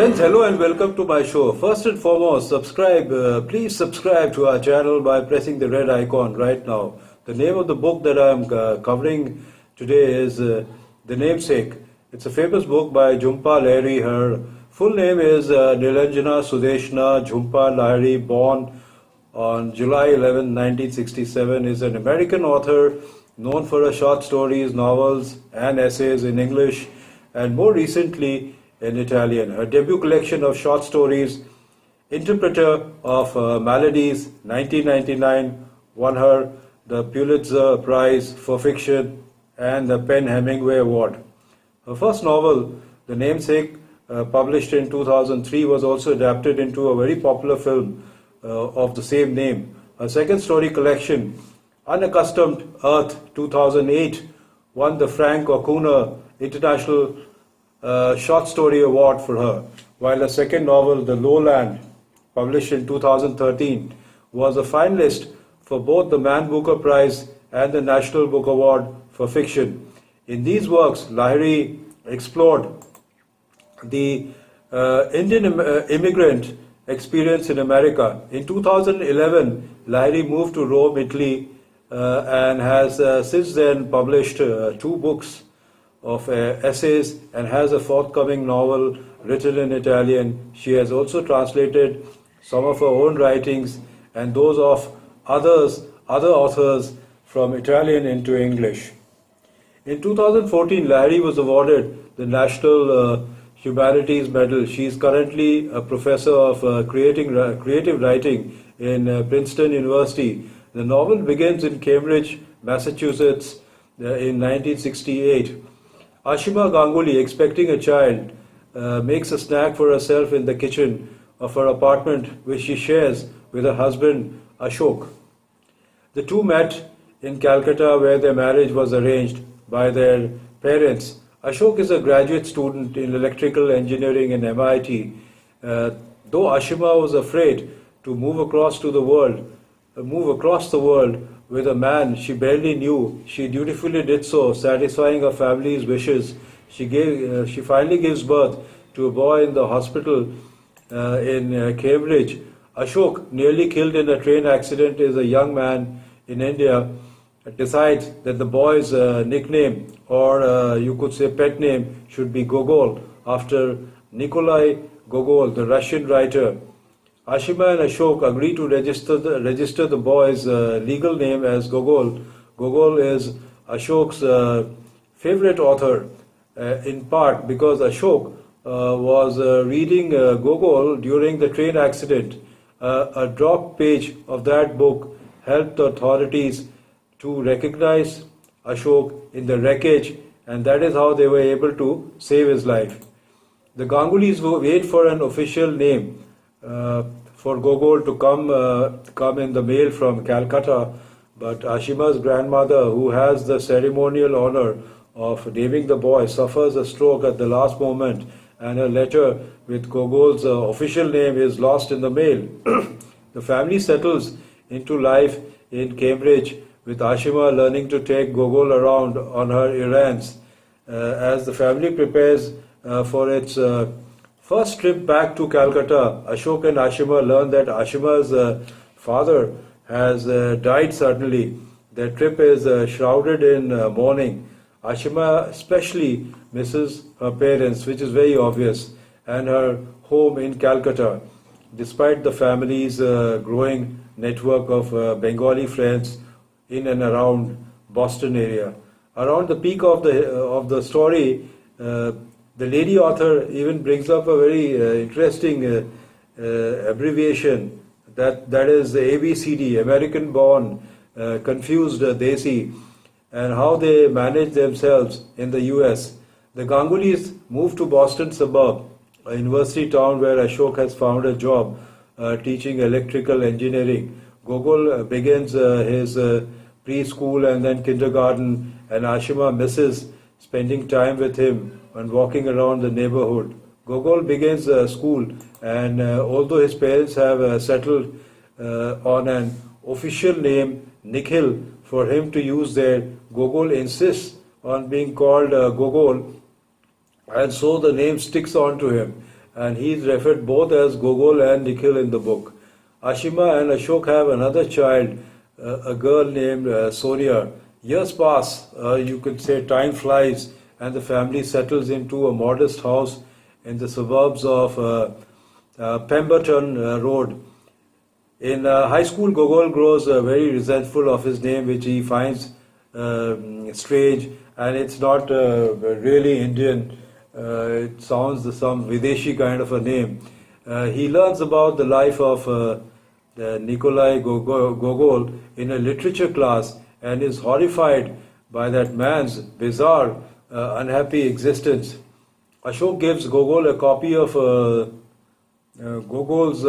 Friends, hello and welcome to my show. First and foremost, please subscribe to our channel by pressing the red icon right now. The name of the book that I am covering today is The Namesake. It's a famous book by Jhumpa Lahiri. Her full name is Nilanjana Sudeshna Jhumpa Lahiri, born on July 11, 1967, is an American author known for her short stories, novels, and essays in English, and more recently in Italian. Her debut collection of short stories, Interpreter of Maladies, 1999, won her the Pulitzer Prize for Fiction and the Penn Hemingway Award. Her first novel, The Namesake, published in 2003, was also adapted into a very popular film of the same name. Her second story collection, Unaccustomed Earth, 2008, won the Frank O'Connor International Short Story Award for her, while her second novel, The Lowland, published in 2013, was a finalist for both the Man Booker Prize and the National Book Award for Fiction. In these works, Lahiri explored the Indian immigrant experience in America. In 2011, Lahiri moved to Rome, Italy, and has since then published two books of essays and has a forthcoming novel written in Italian. She has also translated some of her own writings and those of other authors from Italian into English. In 2014, Lahiri was awarded the National Humanities Medal. She is currently a professor of creative writing in Princeton University. The novel begins in Cambridge, Massachusetts in 1968. Ashima Ganguly, expecting a child, makes a snack for herself in the kitchen of her apartment, which she shares with her husband Ashok. The two met in Calcutta, where their marriage was arranged by their parents. Ashok is a graduate student in electrical engineering in MIT. Though Ashima was afraid to move across the world with a man she barely knew, she dutifully did so, satisfying her family's wishes. She finally gives birth to a boy in the hospital in Cambridge. Ashok, nearly killed in a train accident, is a young man in India, decides that the boy's nickname, or you could say pet name, should be Gogol, after Nikolai Gogol, the Russian writer. Ashima and Ashok agree to register the boy's legal name as Gogol. Gogol is Ashok's favorite author, in part because Ashok was reading Gogol during the train accident. A dropped page of that book helped the authorities to recognize Ashok in the wreckage, and that is how they were able to save his life. The Gangulys wait for an official name for Gogol to come in the mail from Calcutta, but Ashima's grandmother, who has the ceremonial honor of naming the boy, suffers a stroke at the last moment, and a letter with Gogol's official name is lost in the mail. The family settles into life in Cambridge, with Ashima learning to take Gogol around on her errands. As the family prepares for its first trip back to Calcutta, Ashok and Ashima learn that Ashima's father has died suddenly. Their trip is shrouded in mourning. Ashima especially misses her parents, which is very obvious, and her home in Calcutta, despite the family's growing network of Bengali friends in and around Boston area. Around the peak of the story, the lady author even brings up a very interesting abbreviation that is ABCD, American born, confused Desi, and how they manage themselves in the US. The Gangulys moved to Boston suburb, a university town where Ashok has found a job teaching electrical engineering. Gogol begins his preschool and then kindergarten, and Ashima misses spending time with him and walking around the neighborhood. Gogol begins school, and although his parents have settled on an official name, Nikhil, for him to use there, Gogol insists on being called Gogol, and so the name sticks on to him. and he's referred both as Gogol and Nikhil in the book. Ashima and Ashok have another child, a girl named Sonia. Years pass, you could say time flies, and the family settles into a modest house in the suburbs of Pemberton Road. In high school, Gogol grows very resentful of his name, which he finds strange, and it's not really Indian. It sounds some Videshi kind of a name. He learns about the life of Nikolai Gogol in a literature class and is horrified by that man's bizarre, unhappy existence. Ashok gives Gogol a copy of Gogol's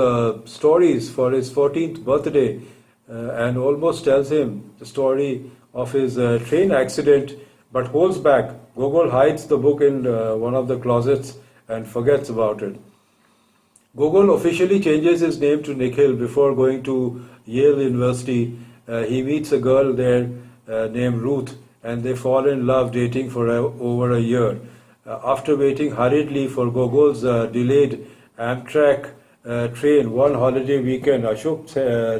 stories for his 14th birthday and almost tells him the story of his train accident, but holds back. Gogol hides the book in one of the closets and forgets about it. Gogol officially changes his name to Nikhil before going to Yale University. He meets a girl there named Ruth, and they fall in love, dating for over a year. After waiting hurriedly for Gogol's delayed Amtrak train one holiday weekend, Ashok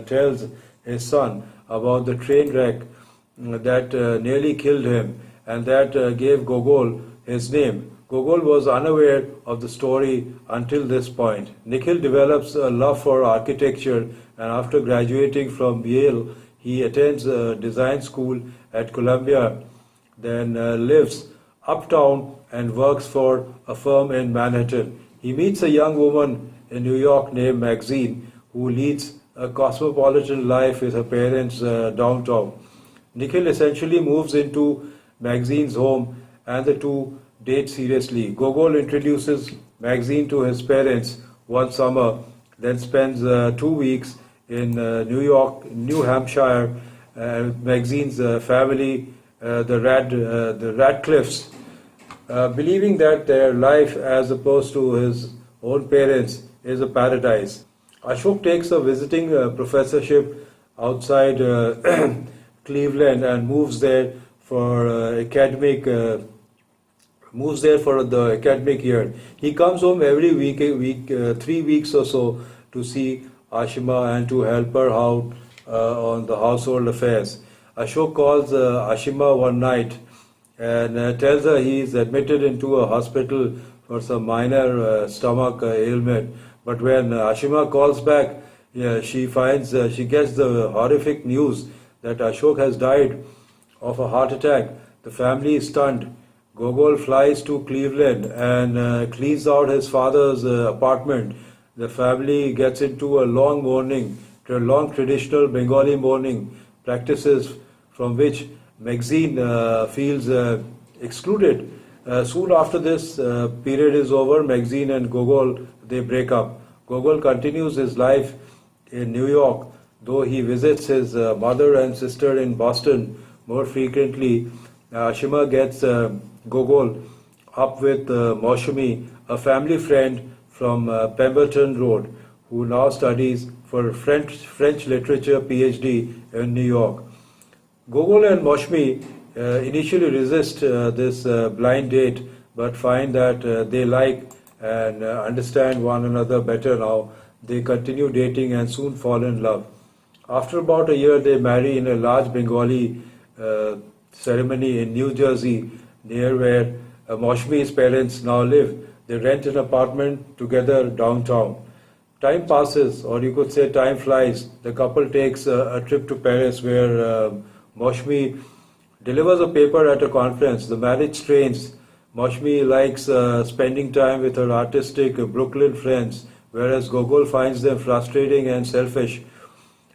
tells his son about the train wreck that nearly killed him, and that gave Gogol his name. Gogol was unaware of the story until this point. Nikhil develops a love for architecture, and after graduating from Yale, he attends a design school at Columbia, then lives uptown and works for a firm in Manhattan. He meets a young woman in New York named Maxine, who leads a cosmopolitan life with her parents downtown. Nikhil essentially moves into Maxine's home, and the two date seriously. Gogol introduces Maxine to his parents one summer, then spends 2 weeks in New Hampshire, Maxine's family, the Radcliffes, believing that their life, as opposed to his own parents, is a paradise. Ashok takes a visiting professorship outside Cleveland and moves there for the academic year. He comes home every week, 3 weeks or so, to see Ashima and to help her out on the household affairs. Ashok calls Ashima one night and tells her he is admitted into a hospital for some minor stomach ailment. But when Ashima calls back, she gets the horrific news that Ashok has died of a heart attack. The family is stunned. Gogol flies to Cleveland and cleans out his father's apartment. The family gets into a long traditional Bengali mourning practices from which Maxine feels excluded. Soon after this period is over, Maxine and Gogol, they break up. Gogol continues his life in New York, though he visits his mother and sister in Boston more frequently. Ashima gets Gogol up with Maushami, a family friend from Pemberton Road, who now studies for French literature PhD in New York. Gogol and Maushami initially resist this blind date, but find that they like and understand one another better now. They continue dating and soon fall in love. After about a year, they marry in a large Bengali ceremony in New Jersey, near where Maushami's parents now live. They rent an apartment together downtown. Time passes, or you could say time flies. The couple takes a trip to Paris, where Maushami delivers a paper at a conference. The marriage strains. Maushami likes spending time with her artistic Brooklyn friends, whereas Gogol finds them frustrating and selfish.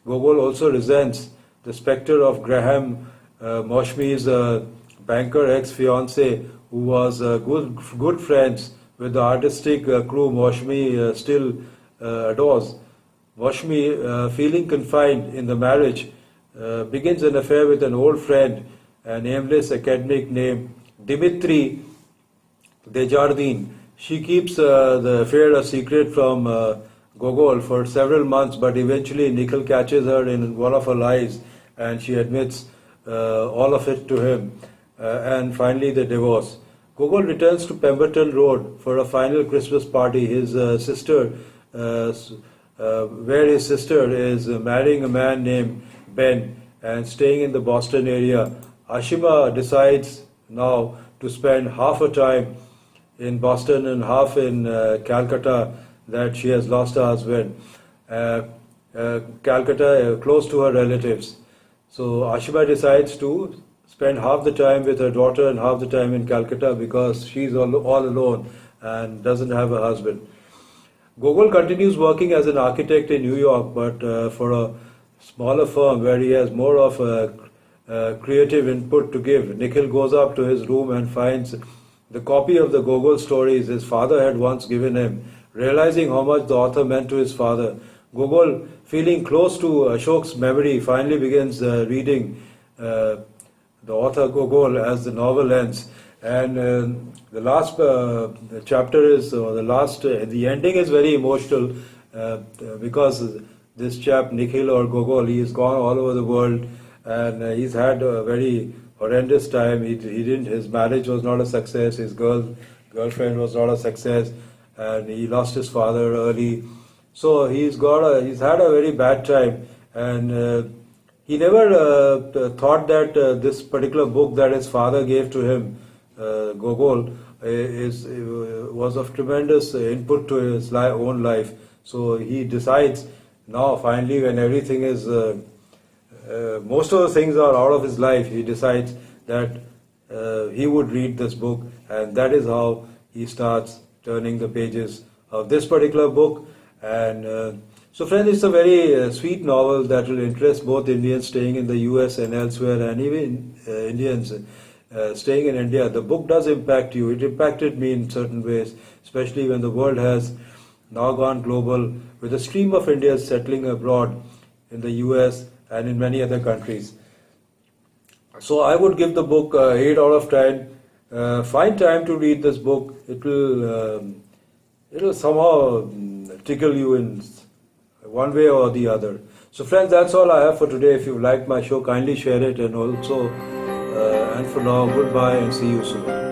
Gogol also resents the specter of Graham, Maushami's banker ex-fiancé, who was good friends with the artistic crew Maushami still adores. Maushami, feeling confined in the marriage, begins an affair with an old friend, a nameless academic named Dimitri Desjardins. She keeps the affair a secret from Gogol for several months, but eventually Nikhil catches her in one of her lies and she admits all of it to him. And finally, they divorce. Gogol returns to Pemberton Road for a final Christmas party. Where his sister is marrying a man named Ben and staying in the Boston area. Ashima decides now to spend half her time in Boston and half in Calcutta, that she has lost her husband. Calcutta, close to her relatives. So Ashima decides to spend half the time with her daughter and half the time in Calcutta because she's all alone and doesn't have a husband. Gogol continues working as an architect in New York, but for a smaller firm where he has more of a creative input to give. Nikhil goes up to his room and finds the copy of the Gogol stories his father had once given him. Realizing how much the author meant to his father, Gogol, feeling close to Ashok's memory, finally begins reading the author Gogol as the novel ends. And the last chapter is, the ending is very emotional because this chap, Nikhil or Gogol, he has gone all over the world and he's had a very horrendous time. His marriage was not a success, his girlfriend was not a success, and he lost his father early. So he's had a very bad time, and he never thought that this particular book that his father gave to him, Gogol, was of tremendous input to his own life. So he decides now, finally, when everything is, most of the things are out of his life, he decides that he would read this book, and that is how he starts turning the pages of this particular book. And so friends, it's a very sweet novel that will interest both Indians staying in the US and elsewhere, and even Indians staying in India. The book does impact you. It impacted me in certain ways, especially when the world has now gone global with a stream of Indians settling abroad in the US and in many other countries. So I would give the book 8 out of 10. Find time to read this book. It will somehow tickle you in one way or the other. So friends, that's all I have for today. If you liked my show, kindly share it, and also and for now, goodbye and see you soon.